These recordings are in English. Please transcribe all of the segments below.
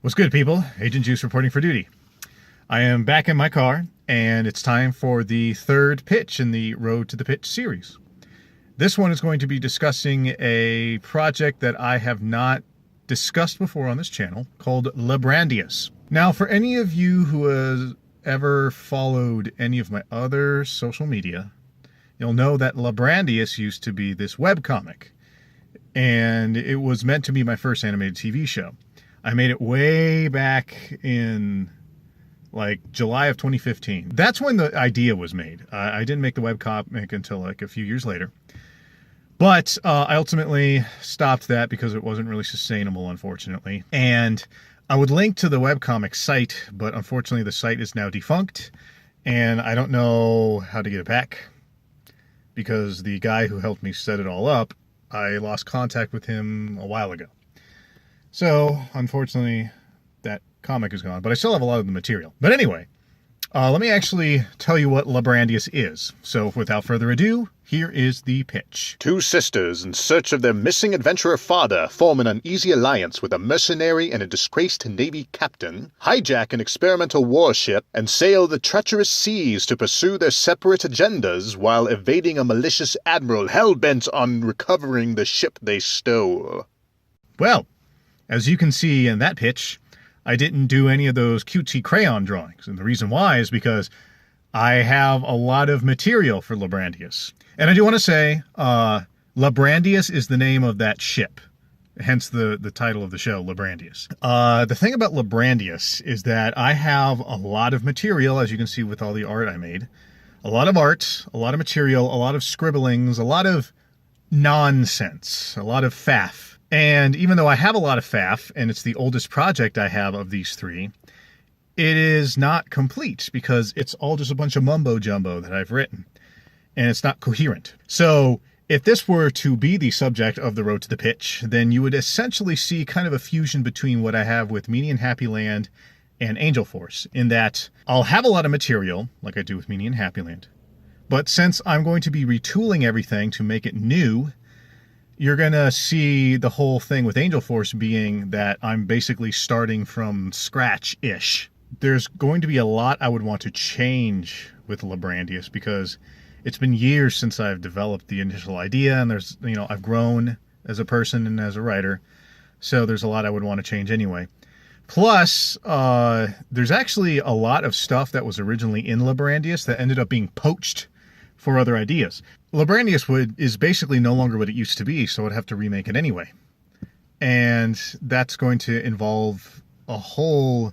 What's good, people? Agent Juice reporting for duty. I am back in my car, and it's time for the third pitch in the Road to the Pitch series. This one is going to be discussing a project that I have not discussed before on this channel called Lebrandeus. Now, for any of you who has ever followed any of my other social media, you'll know that Lebrandeus used to be this webcomic, and it was meant to be my first animated TV show. I made it way back in like July of 2015. That's when the idea was made. I didn't make the webcomic until like a few years later. But I ultimately stopped that because it wasn't really sustainable, unfortunately. And I would link to the webcomic site, but unfortunately the site is now defunct. And I don't know how to get it back because the guy who helped me set it all up, I lost contact with him a while ago. So, unfortunately, that comic is gone, but I still have a lot of the material. But anyway, let me actually tell you what Lebrandeus is. So, without further ado, here is the pitch. Two sisters in search of their missing adventurer father form an uneasy alliance with a mercenary and a disgraced Navy captain, hijack an experimental warship, and sail the treacherous seas to pursue their separate agendas while evading a malicious admiral hell-bent on recovering the ship they stole. Well, as you can see in that pitch, I didn't do any of those cutesy crayon drawings. And the reason why is because I have a lot of material for Lebrandeus. And I do want to say, Lebrandeus is the name of that ship. Hence the title of the show, Lebrandeus. The thing about Lebrandeus is that I have a lot of material, as you can see with all the art I made. A lot of art, a lot of material, a lot of scribblings, a lot of nonsense, a lot of faff. And even though I have a lot of faff, and it's the oldest project I have of these three, it is not complete because it's all just a bunch of mumbo-jumbo that I've written. And it's not coherent. So if this were to be the subject of the Road to the Pitch, then you would essentially see kind of a fusion between what I have with Meanie and Happyland and Angel Force, in that I'll have a lot of material, like I do with Meanie and Happyland. But since I'm going to be retooling everything to make it new, you're going to see the whole thing with Angel Force being that I'm basically starting from scratch-ish. There's going to be a lot I would want to change with Lebrandeus because it's been years since I've developed the initial idea, and there's, I've grown as a person and as a writer, so there's a lot I would want to change anyway. Plus, there's actually a lot of stuff that was originally in Lebrandeus that ended up being poached for other ideas. Lebrandeus is basically no longer what it used to be, so I'd have to remake it anyway. And that's going to involve a whole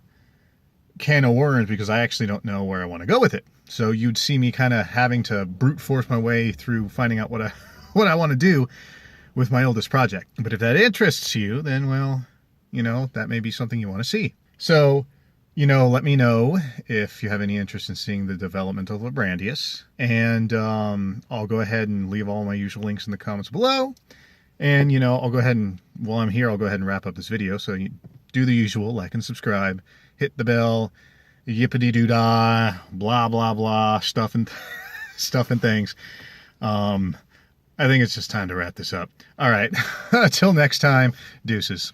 can of worms because I actually don't know where I want to go with it. So you'd see me kind of having to brute force my way through finding out what I want to do with my oldest project. But if that interests you, then, well, that may be something you want to see. So, let me know if you have any interest in seeing the development of Lebrandeus. And I'll go ahead and leave all my usual links in the comments below. And, I'll go ahead and, while I'm here, I'll go ahead and wrap up this video. So you do the usual, like and subscribe, hit the bell, yippity-doo-dah, blah, blah, blah, stuff and things. I think it's just time to wrap this up. All right, until next time, deuces.